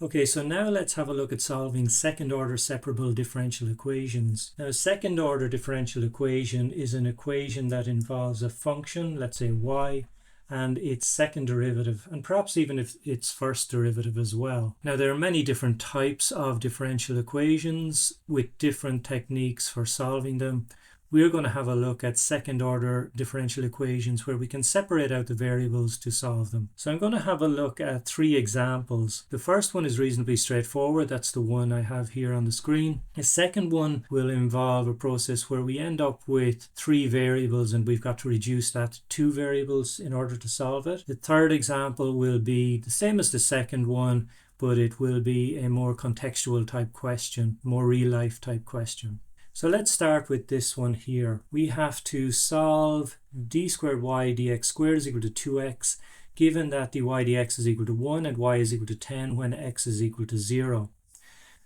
Okay, so now let's have a look at solving second-order separable differential equations. Now, a second-order differential equation is an equation that involves a function, let's say y, and its second derivative, and perhaps even if its first derivative as well. Now, there are many different types of differential equations with different techniques for solving them. We're going to have a look at second-order differential equations where we can separate out the variables to solve them. So I'm going to have a look at 3 examples. The first one is reasonably straightforward. That's the one I have here on the screen. The second one will involve a process where we end up with 3 variables and we've got to reduce that to 2 variables in order to solve it. The third example will be the same as the second one, but it will be a more contextual type question, more real-life type question. So let's start with this one here. We have to solve d squared y dx squared is equal to 2x, given that dy dx is equal to 1 and y is equal to 10 when x is equal to 0.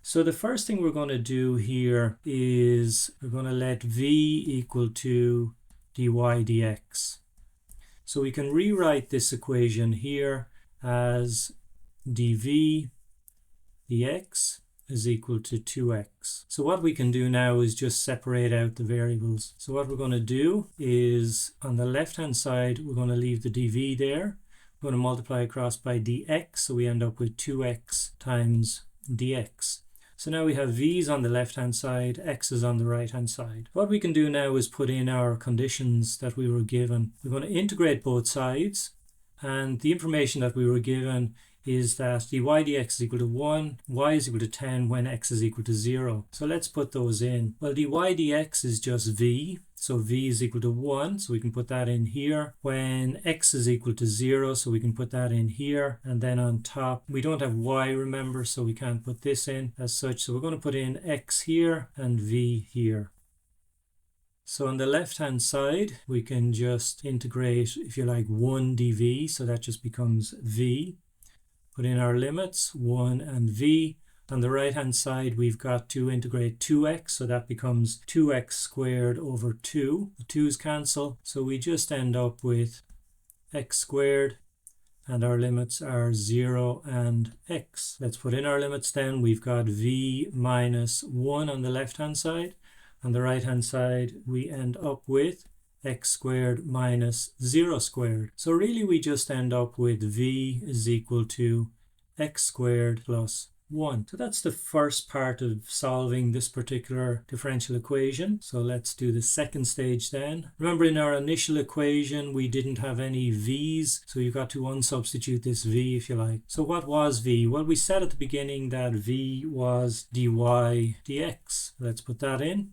So the first thing we're going to do here is we're going to let v equal to dy dx. So we can rewrite this equation here as dv dx is equal to 2x. So what we can do now is just separate out the variables. So what we're going to do is on the left hand side we're going to leave the dv there. We're going to multiply across by dx, so we end up with 2x times dx. So now we have v's on the left hand side, x's on the right hand side. What we can do now is put in our conditions that we were given. We're going to integrate both sides, and the information that we were given is that dy dx is equal to 1, y is equal to 10 when x is equal to 0. So let's put those in. Well, dy dx is just v, so v is equal to 1, so we can put that in here. When x is equal to 0, so we can put that in here. And then on top, we don't have y, remember, so we can't put this in as such. So we're going to put in x here and v here. So on the left hand side, we can just integrate, if you like, 1 dv, so that just becomes v. Put in our limits, 1 and v. On the right hand side, we've got to integrate 2x, so that becomes 2x squared over 2. The 2's cancel, so we just end up with x squared, and our limits are 0 and x. Let's put in our limits then. We've got v minus 1 on the left hand side. On the right hand side, we end up with x squared minus 0 squared. So really we just end up with v is equal to x squared plus 1. So that's the first part of solving this particular differential equation. So let's do the second stage then. Remember, in our initial equation we didn't have any v's, so you've got to unsubstitute this v if you like. So what was v? Well, we said at the beginning that v was dy dx. Let's put that in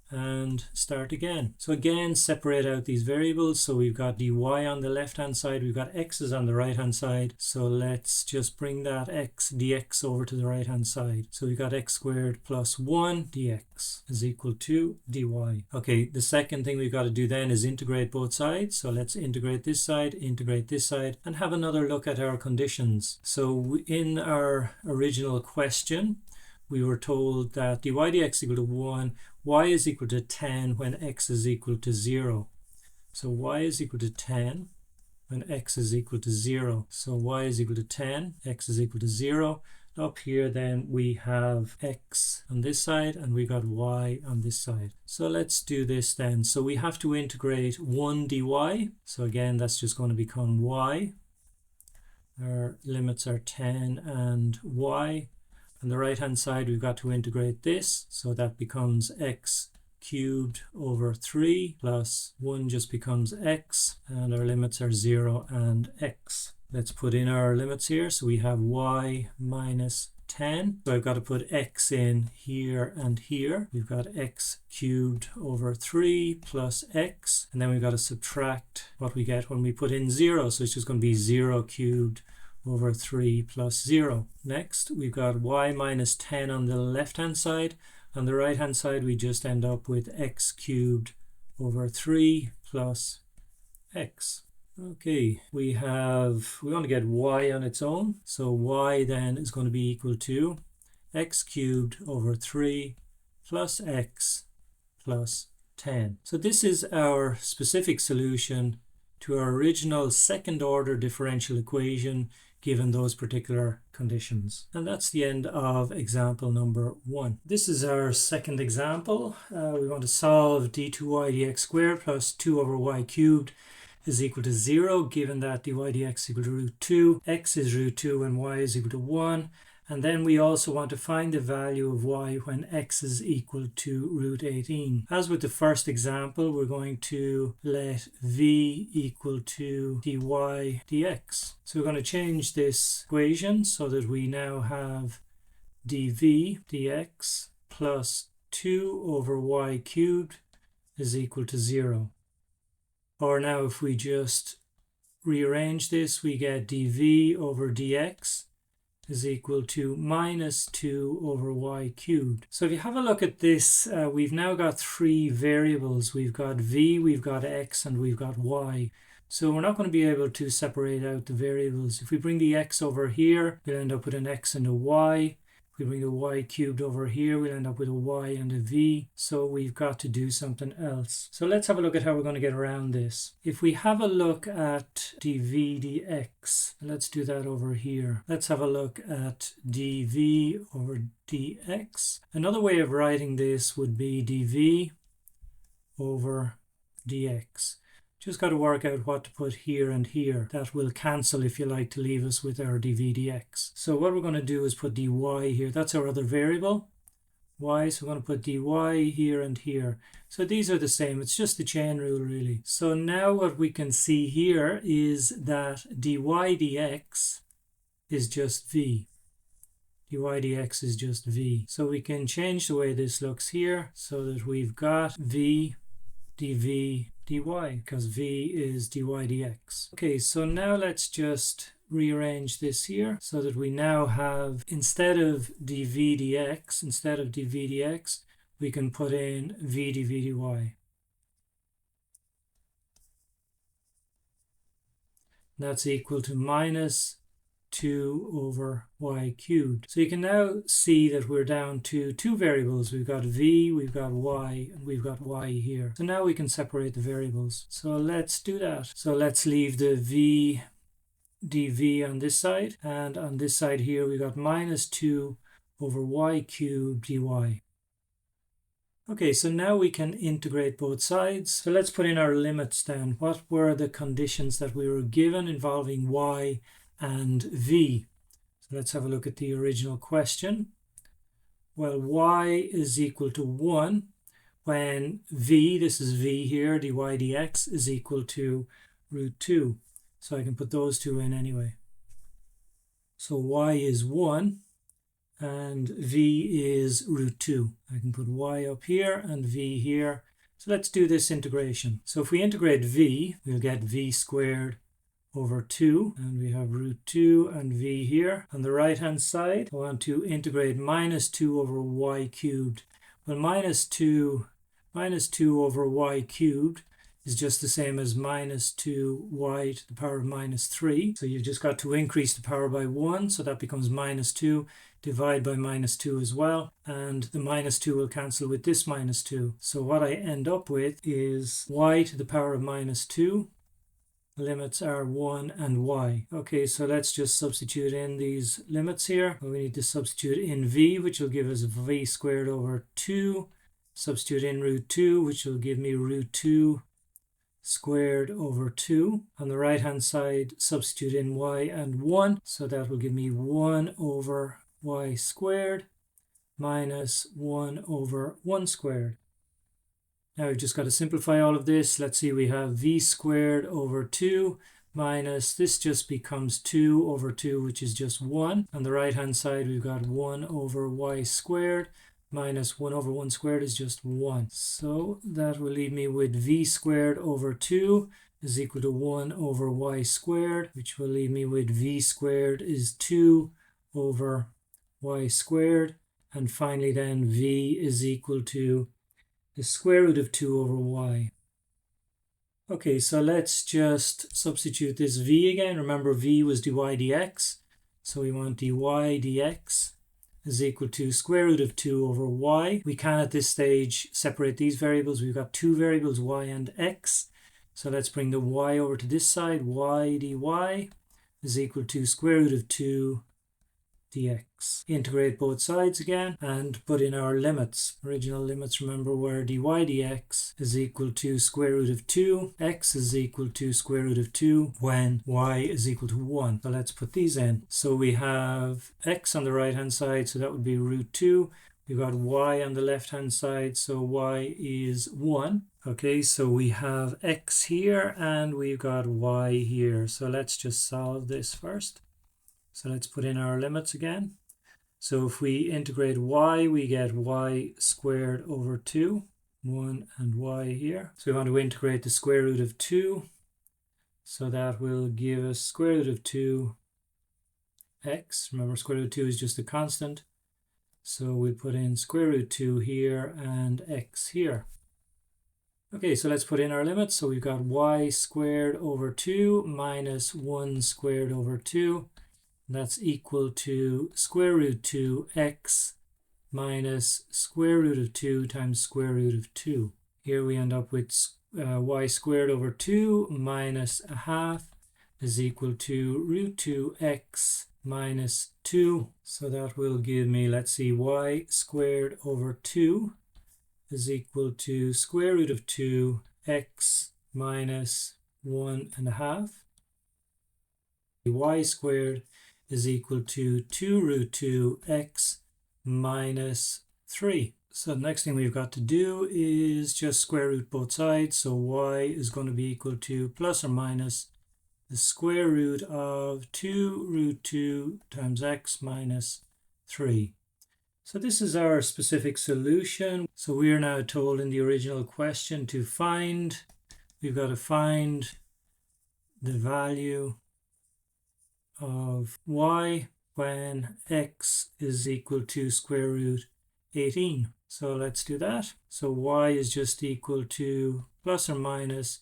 and start again. So again, separate out these variables. So we've got dy on the left hand side, we've got x's on the right hand side. So let's just bring that x dx over to the right hand side. So we've got x squared plus 1 dx is equal to dy. Okay, the second thing we've got to do then is integrate both sides. So let's integrate this side, and have another look at our conditions. So in our original question, we were told that dy dx is equal to 1, y is equal to 10 when x is equal to 0. So y is equal to 10 when x is equal to 0. So y is equal to 10, x is equal to 0. Up here then we have x on this side and we got y on this side. So let's do this then. So we have to integrate 1 dy. So again, that's just going to become y. Our limits are 10 and y. On the right hand side, we've got to integrate this, so that becomes x cubed over 3 plus 1 just becomes x, and our limits are 0 and x. Let's put in our limits here. So we have y minus 10. So I've got to put x in here and here. We've got x cubed over 3 plus x, and then we've got to subtract what we get when we put in 0. So it's just going to be 0 cubed over 3 plus 0. Next, we've got y minus 10 on the left hand side. On the right hand side, we just end up with x cubed over 3 plus x. Okay, we want to get y on its own. So y then is going to be equal to x cubed over 3 plus x plus 10. So this is our specific solution to our original second order differential equation given those particular conditions. And that's the end of example number 1. This is our second example. We want to solve d2y dx squared plus 2 over y cubed is equal to 0, given that dy dx is equal to root 2, x is root 2 and y is equal to 1. And then we also want to find the value of y when x is equal to root 18. As with the first example, we're going to let v equal to dy dx. So we're going to change this equation so that we now have dv dx plus 2 over y cubed is equal to 0. Or now if we just rearrange this, we get dv over dx is equal to minus 2 over y cubed. So if you have a look at this, we've now got 3 variables. We've got v, we've got x, and we've got y. So we're not going to be able to separate out the variables. If we bring the x over here, we'll end up with an x and a y. If we bring the y cubed over here, we'll end up with a y and a v. So we've got to do something else. So let's have a look at how we're going to get around this. If we have a look at dv dx, let's do that over here. Let's have a look at dv over dx. Another way of writing this would be dv over dx. Just got to work out what to put here and here. That will cancel, if you like, to leave us with our dv dx. So what we're going to do is put dy here. That's our other variable, y. So we're going to put dy here and here. So these are the same. It's just the chain rule, really. So now what we can see here is that dy dx is just v. dy dx is just v. So we can change the way this looks here so that we've got v dv dy, because v is dy dx. Okay, so now let's just rearrange this here so that we now have, instead of dv dx, we can put in v dv dy. That's equal to minus 2 over y cubed. So you can now see that we're down to 2 variables. We've got v, we've got y, and we've got y here. So now we can separate the variables. So let's do that. So let's leave the v dv on this side, and on this side here we got minus 2 over y cubed dy. Okay, so now we can integrate both sides. So let's put in our limits then. What were the conditions that we were given involving y and v? So let's have a look at the original question. Well, y is equal to 1 when v, this is v here, dy dx, is equal to root 2. So I can put those two in anyway. So y is 1 and v is root 2. I can put y up here and v here. So let's do this integration. So if we integrate v, we'll get v squared over 2, and we have root 2 and v here. On the right hand side, I want to integrate minus 2 over y cubed. Well, minus 2 over y cubed is just the same as minus 2y to the power of minus 3. So you've just got to increase the power by 1, so that becomes minus 2. Divide by minus 2 as well, and the minus 2 will cancel with this minus 2. So what I end up with is y to the power of minus 2. Limits are 1 and y. Okay, so let's just substitute in these limits here. We need to substitute in v, which will give us v squared over 2. Substitute in root 2, which will give me root 2 squared over 2. On the right hand side, substitute in y and 1. So that will give me 1 over y squared minus 1 over 1 squared. Now we've just got to simplify all of this. Let's see, we have v squared over 2 minus, this just becomes 2 over 2, which is just 1. On the right hand side, we've got 1 over y squared minus 1 over 1 squared is just 1. So that will leave me with v squared over 2 is equal to 1 over y squared, which will leave me with v squared is 2 over y squared. And finally then v is equal to the square root of 2 over y. Okay, so let's just substitute this v again. Remember, v was dy dx. So we want dy dx is equal to square root of 2 over y. We can at this stage separate these variables. We've got 2 variables, y and x. So let's bring the y over to this side, y dy. is equal to square root of 2 dx. Integrate both sides again and put in our limits. Original limits, remember, were dy dx is equal to square root of 2, x is equal to square root of 2 when y is equal to 1. So let's put these in. So we have x on the right hand side, so that would be root 2. We've got y on the left hand side, so y is 1. Okay, so we have x here and we've got y here. So let's just solve this first. So let's put in our limits again. So if we integrate y, we get y squared over 2, 1 and y here. So we want to integrate the square root of 2. So that will give us square root of 2 x. Remember, square root of 2 is just a constant. So we put in square root 2 here and x here. Okay, so let's put in our limits. So we've got y squared over 2 minus 1 squared over 2. That's equal to square root 2x minus square root of 2 times square root of 2. Here we end up with y squared over 2 minus a half is equal to root 2x minus 2. So that will give me, let's see, y squared over 2 is equal to square root of 2x minus 1 and a half. Y squared is equal to 2 root 2x minus 3. So the next thing we've got to do is just square root both sides. So y is going to be equal to plus or minus the square root of 2 root 2 times x minus 3. So this is our specific solution. So we are now told in the original question to find, we've got to find the value of y when x is equal to square root 18. So let's do that. So y is just equal to plus or minus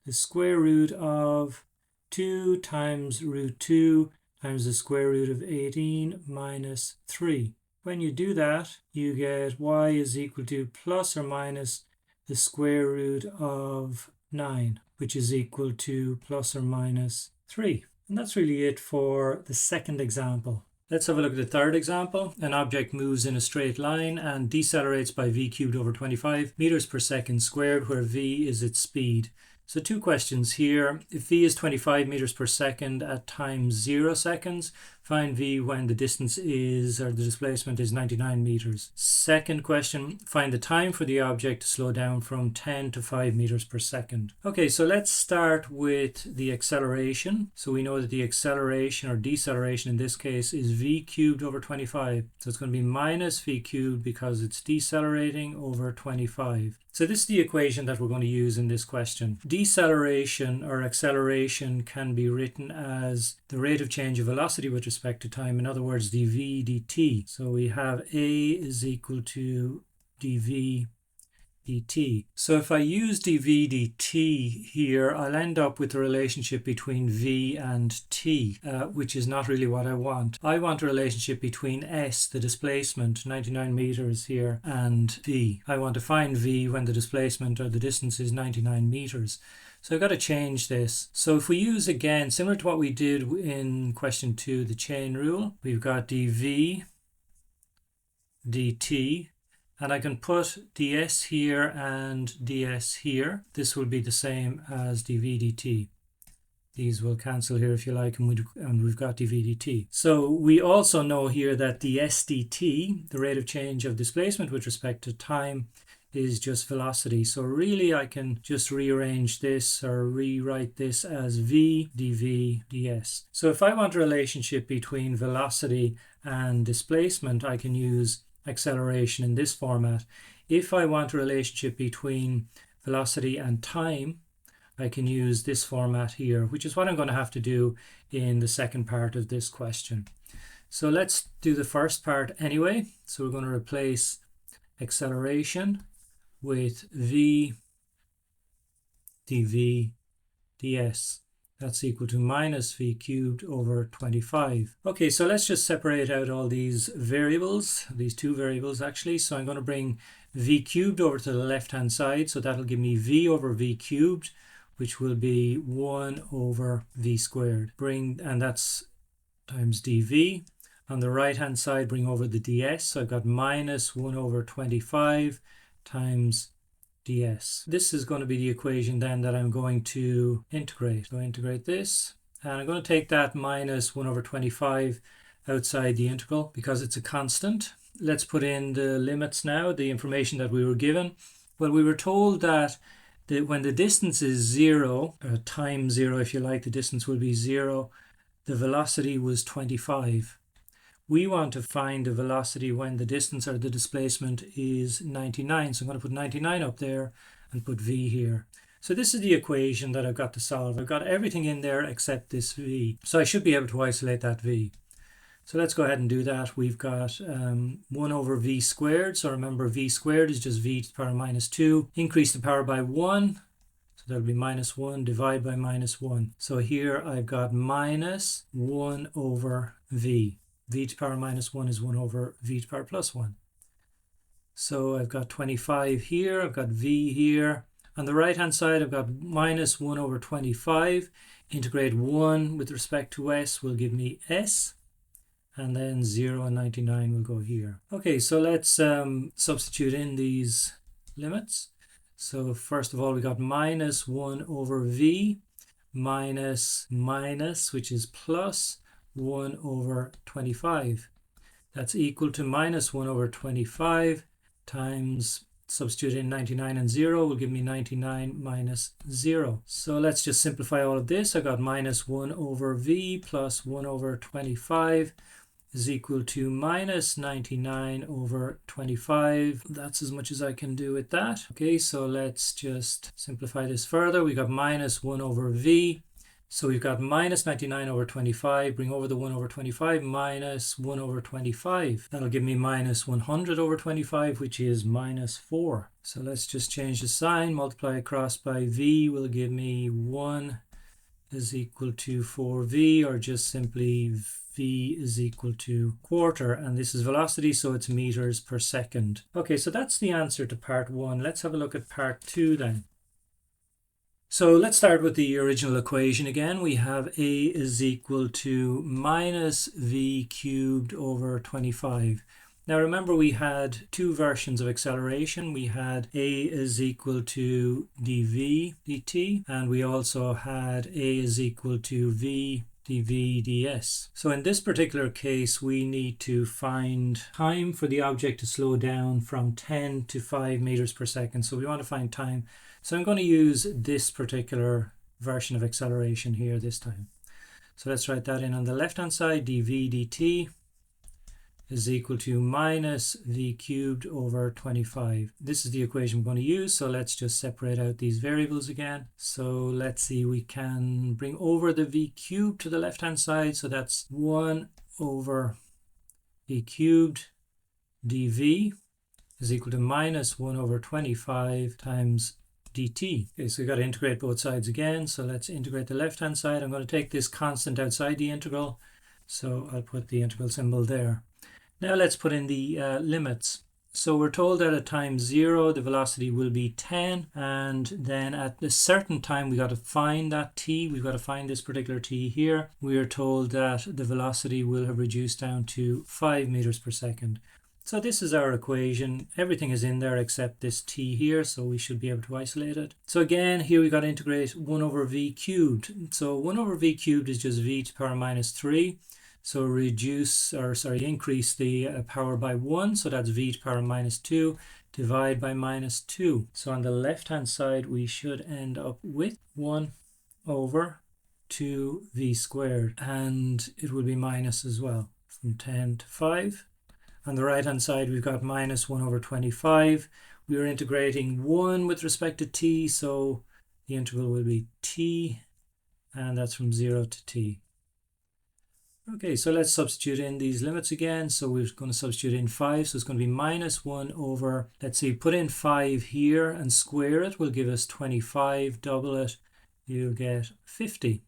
the square root of 2 times root 2 times the square root of 18 minus 3. When you do that, you get y is equal to plus or minus the square root of 9, which is equal to plus or minus 3. And that's really it for the second example. Let's have a look at the third example. An object moves in a straight line and decelerates by v cubed over 25 meters per second squared, where v is its speed. So two questions here. If v is 25 meters per second at time 0 seconds, find v when the distance is, or the displacement is 99 meters. Second question, find the time for the object to slow down from 10 to 5 meters per second. Okay, so let's start with the acceleration. So we know that the acceleration or deceleration in this case is v cubed over 25. So it's going to be minus v cubed because it's decelerating over 25. So this is the equation that we're going to use in this question. Deceleration or acceleration can be written as the rate of change of velocity with respect to time. In other words, dv dt. So we have a is equal to dv dt. So if I use dv dt here, I'll end up with a relationship between v and t, which is not really what I want. I want a relationship between s, the displacement, 99 meters here, and v. I want to find v when the displacement or the distance is 99 meters. So I've got to change this. So if we use, again, similar to what we did in question 2, the chain rule, we've got dv dt. And I can put ds here and ds here. This will be the same as dv dt. These will cancel here if you like, and we've got dv dt. So we also know here that the sdt, the rate of change of displacement with respect to time, is just velocity. So really I can just rearrange this or rewrite this as v dv ds. So if I want a relationship between velocity and displacement, I can use acceleration in this format. If I want a relationship between velocity and time, I can use this format here, which is what I'm going to have to do in the second part of this question. So let's do the first part anyway. So we're going to replace acceleration with v dv ds. That's equal to minus v cubed over 25. Okay, so let's just separate out all these variables, these two variables actually. So I'm going to bring v cubed over to the left hand side. So that'll give me v over v cubed, which will be 1 over v squared. And that's times dv. On the right hand side, bring over the ds. So I've got minus 1 over 25 times ds. This is going to be the equation then that I'm going to integrate. So integrate this, and I'm going to take that minus 1 over 25 outside the integral because it's a constant. Let's put in the limits now, the information that we were given. Well, we were told that when the distance is 0, times 0 if you like, the distance will be 0, the velocity was 25. We want to find the velocity when the distance or the displacement is 99. So I'm going to put 99 up there and put v here. So this is the equation that I've got to solve. I've got everything in there except this v. So I should be able to isolate that v. So let's go ahead and do that. We've got 1 over v squared. So remember, v squared is just v to the power minus 2. Increase the power by 1. So that'll be minus 1. Divide by minus 1. So here I've got minus 1 over v. V to the power minus 1 is 1 over v to the power plus 1. So I've got 25 here. I've got v here. On the right hand side, I've got minus 1 over 25. Integrate 1 with respect to s will give me s. And then 0 and 99 will go here. Okay, so let's substitute in these limits. So first of all, we got minus 1 over v minus, which is plus 1 over 25. That's equal to minus 1 over 25 times, substitute in 99 and 0 will give me 99 minus 0. So let's just simplify all of this. I got minus 1 over v plus 1 over 25 is equal to minus 99 over 25. That's as much as I can do with that. Okay, so let's just simplify this further. We got minus 1 over v. So we've got minus 99 over 25. Bring over the 1 over 25 minus 1 over 25. That'll give me minus 100 over 25, which is minus 4. So let's just change the sign. Multiply across by v will give me 1 is equal to 4v, or just simply v is equal to quarter, and this is velocity, so it's meters per second. Okay, so that's the answer to part 1. Let's have a look at part 2 then. So let's start with the original equation again. We have a is equal to minus v cubed over 25. Now remember, we had two versions of acceleration. We had a is equal to dv dt, and we also had a is equal to v dv ds. So in this particular case, we need to find time for the object to slow down from 10 to 5 meters per second. So we want to find time. So I'm going to use this particular version of acceleration here this time. So let's write that in on the left hand side. Dv dt is equal to minus v cubed over 25. This is the equation we're going to use, so let's just separate out these variables again. So let's see, we can bring over the v cubed to the left hand side, so that's 1 over v cubed dv is equal to minus 1 over 25 times dt. Okay, so we've got to integrate both sides again, so let's integrate the left hand side. I'm going to take this constant outside the integral, so I'll put the integral symbol there. Now let's put in the limits. So we're told that at time 0 the velocity will be 10, and then at a certain time we got to find that t. We've got to find this particular t here. We are told that the velocity will have reduced down to 5 meters per second. So this is our equation. Everything is in there except this t here, so we should be able to isolate it. So again, here we got to integrate 1 over v cubed. So 1 over v cubed is just v to the power minus 3. So increase the power by 1, so that's v to the power minus 2, divide by minus 2. So on the left hand side we should end up with 1 over 2v squared, and it will be minus as well, from 10 to 5. On the right hand side we've got minus 1 over 25. We are integrating 1 with respect to t, so the integral will be t, and that's from 0 to t. Okay, so let's substitute in these limits again. So we're going to substitute in 5, so it's going to be minus 1 over, let's see, put in 5 here and square it will give us 25, double it, you'll get 50.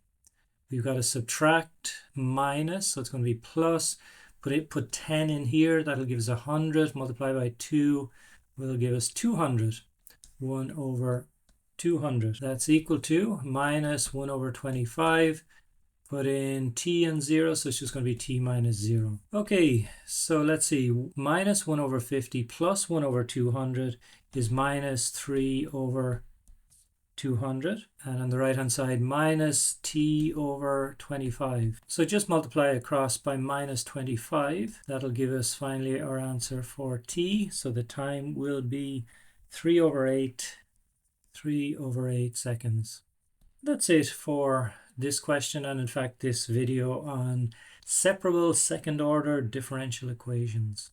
We've got to subtract minus, so it's going to be plus, put 10 in here, that'll give us 100, multiply by 2 will give us 200. 1 over 200. That's equal to minus 1 over 25. Put in t and 0, so it's just going to be t minus 0. Okay, so let's see. Minus 1 over 50 plus 1 over 200 is minus 3 over 200. And on the right hand side, minus t over 25. So just multiply across by minus 25. That'll give us finally our answer for t. So the time will be 3 over 8 seconds. That's it for this question, and in fact this video on separable second order differential equations.